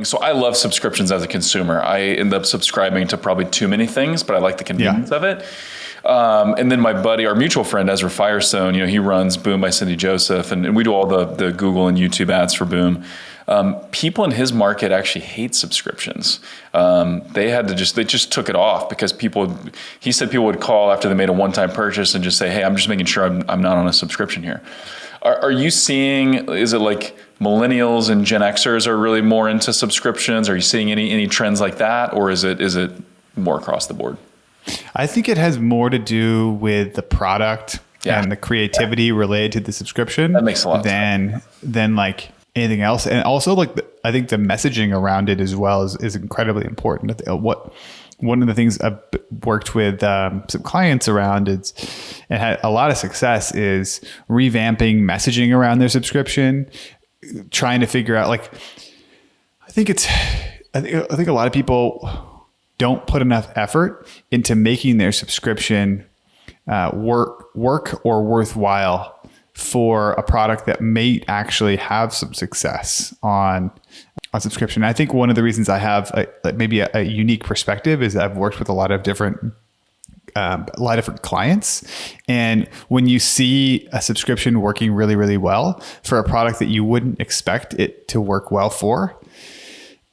So I love subscriptions as a consumer. I end up subscribing to probably too many things, but I like the convenience of it. And then my buddy, our mutual friend, Ezra Firestone, he runs Boom by Cindy Joseph, and we do all the Google and YouTube ads for Boom. People in his market actually hate subscriptions. They just took it off because he said people would call after they made a one-time purchase and just say, hey, I'm just making sure I'm not on a subscription here. Are you seeing, is it like millennials and Gen Xers are really more into subscriptions? Are you seeing any trends like that? Or is it more across the board? I think it has more to do with the product and the creativity related to the subscription. That makes a lot of sense. Than like anything else. And also I think the messaging around it as well is incredibly important. One of the things I've worked with some clients around and had a lot of success is revamping messaging around their subscription, trying to figure out I think a lot of people don't put enough effort into making their subscription work or worthwhile for a product that may actually have some success on subscription. I think one of the reasons I have maybe a unique perspective is I've worked with a lot of different clients. And when you see a subscription working really, really well for a product that you wouldn't expect it to work well for,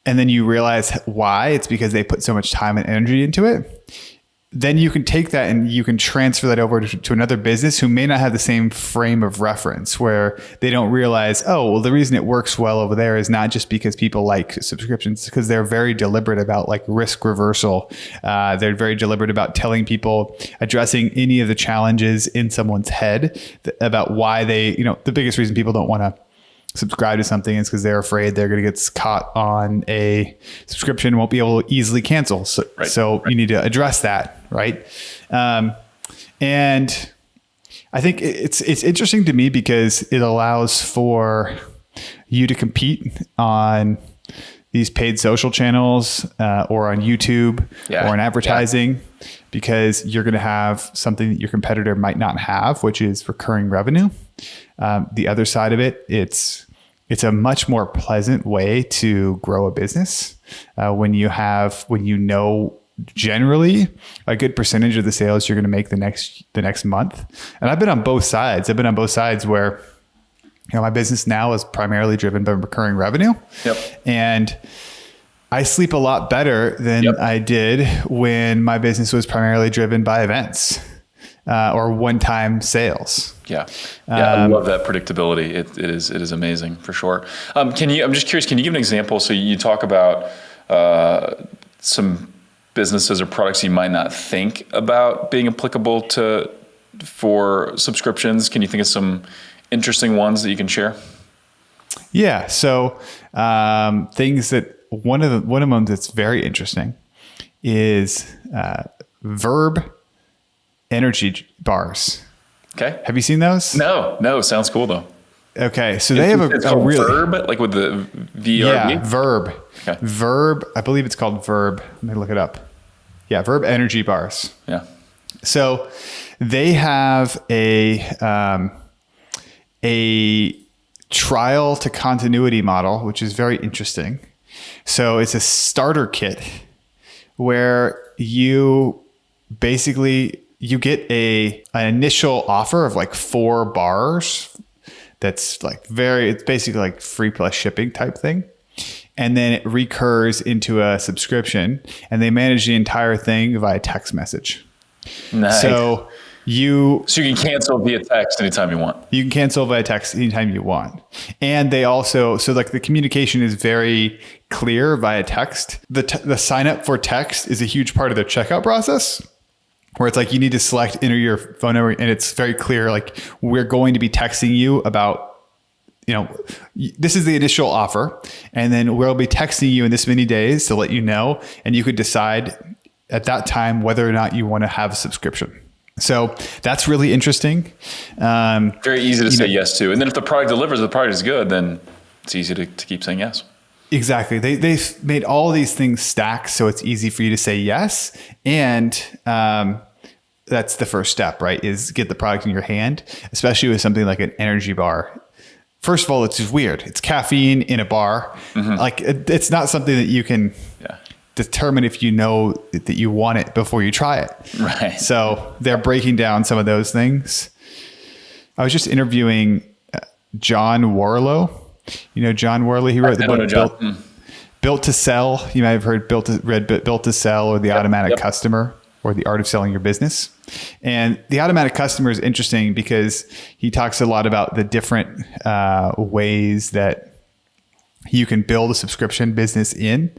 and then you realize why, it's because they put so much time and energy into it, then you can take that and you can transfer that over to another business who may not have the same frame of reference, where they don't realize, oh, well, the reason it works well over there is not just because people like subscriptions, because they're very deliberate about risk reversal. They're very deliberate about telling people, addressing any of the challenges in someone's head about why they, the biggest reason people don't want to subscribe to something is because they're afraid they're going to get caught on a subscription, won't be able to easily cancel. So you need to address that, right? And I think it's interesting to me because it allows for you to compete on these paid social channels or on YouTube or in advertising, because you're going to have something that your competitor might not have, which is recurring revenue. The other side of it, it's a much more pleasant way to grow a business when you know generally a good percentage of the sales you're going to make the next month. And I've been on both sides. I've been on both sides where my business now is primarily driven by recurring revenue. Yep. And I sleep a lot better than I did when my business was primarily driven by events. Or one-time sales. I love that predictability. It is amazing for sure. I'm just curious, can you give an example? So you talk about some businesses or products you might not think about being applicable for subscriptions. Can you think of some interesting ones that you can share? Yeah. So things that one of them that's very interesting is Verb energy bars. Okay. Have you seen those? No. Sounds cool though. Okay. So they have a real Verb, like with the VRB? Yeah, Verb. Okay. Verb. I believe it's called Verb. Let me look it up. Yeah. Verb energy bars. Yeah. So they have a trial to continuity model, which is very interesting. So it's a starter kit where you get an initial offer of 4 bars. That's it's basically like free plus shipping type thing. And then it recurs into a subscription, and they manage the entire thing via text message. Nice. So you can cancel via text anytime you want. You can cancel via text anytime you want. And they also, the communication is very clear via text. The sign up for text is a huge part of their checkout process, where it's you need to enter your phone number, and it's very clear, we're going to be texting you about, this is the initial offer, and then we'll be texting you in this many days to let you know, and you could decide at that time whether or not you want to have a subscription. So that's really interesting. Very easy to say yes to. And then if the product delivers, the product is good, then it's easy to keep saying yes. Exactly. They've made all these things stack so it's easy for you to say yes. And that's the first step, right? Is get the product in your hand, especially with something like an energy bar. first of all, it's just weird. It's caffeine in a bar. Like it's not something that you can determine if you know that you want it before you try it. Right. So they're breaking down some of those things. I was just interviewing John Warlow. You know John Warlow? He wrote the book Built to Sell. You might have heard Built to Sell, or The Automatic Customer, or The Art of Selling Your Business. And The Automatic Customer is interesting because he talks a lot about the different ways that you can build a subscription business in.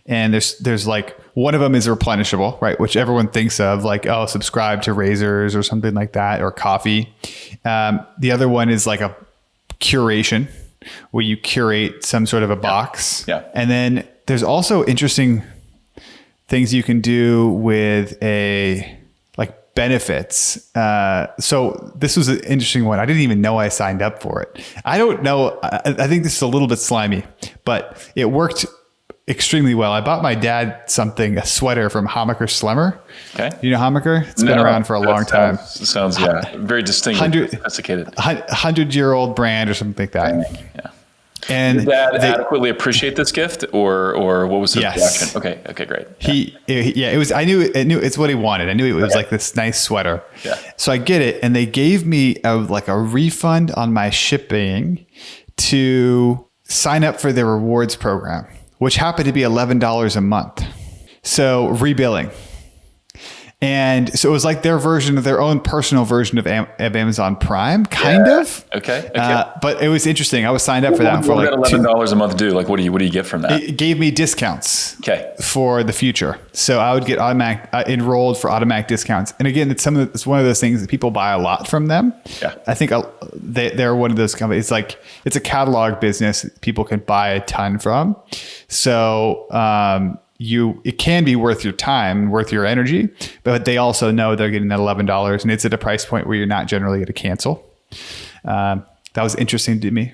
And there's like, one of them is replenishable, right? Which everyone thinks of, like, oh, subscribe to razors or something like that, or coffee. The other one is like a curation, where you curate some sort of a box. Yeah. And then there's also interesting things you can do with benefits. So this was an interesting one. I didn't even know I signed up for it. I don't know. I think this is a little bit slimy, but it worked extremely well. I bought my dad a sweater from Hammacher Schlemmer. Okay. You know Hammacher? It's been around for a long time. Sounds very distinguished, sophisticated. 100-year-old brand or something like that. Yeah. And did Dad adequately appreciate this gift, or what was his reaction? Okay, great. It was. I knew it's what he wanted. I knew it was like this nice sweater. Yeah. So I get it, and they gave me a refund on my shipping to sign up for their rewards program, which happened to be $11 a month. So rebilling. And so it was like their own personal version of Amazon Prime, kind of. Okay. But it was interesting. I was signed up for that for like $11 a month do. Like, what do you get from that? It gave me discounts for the future. So I would get enrolled for automatic discounts. And again, it's one of those things that people buy a lot from them. Yeah. I think they're one of those companies. It's a catalog business that people can buy a ton from. So, it can be worth your time, worth your energy, but they also know they're getting that $11, and it's at a price point where you're not generally going to cancel. That was interesting to me.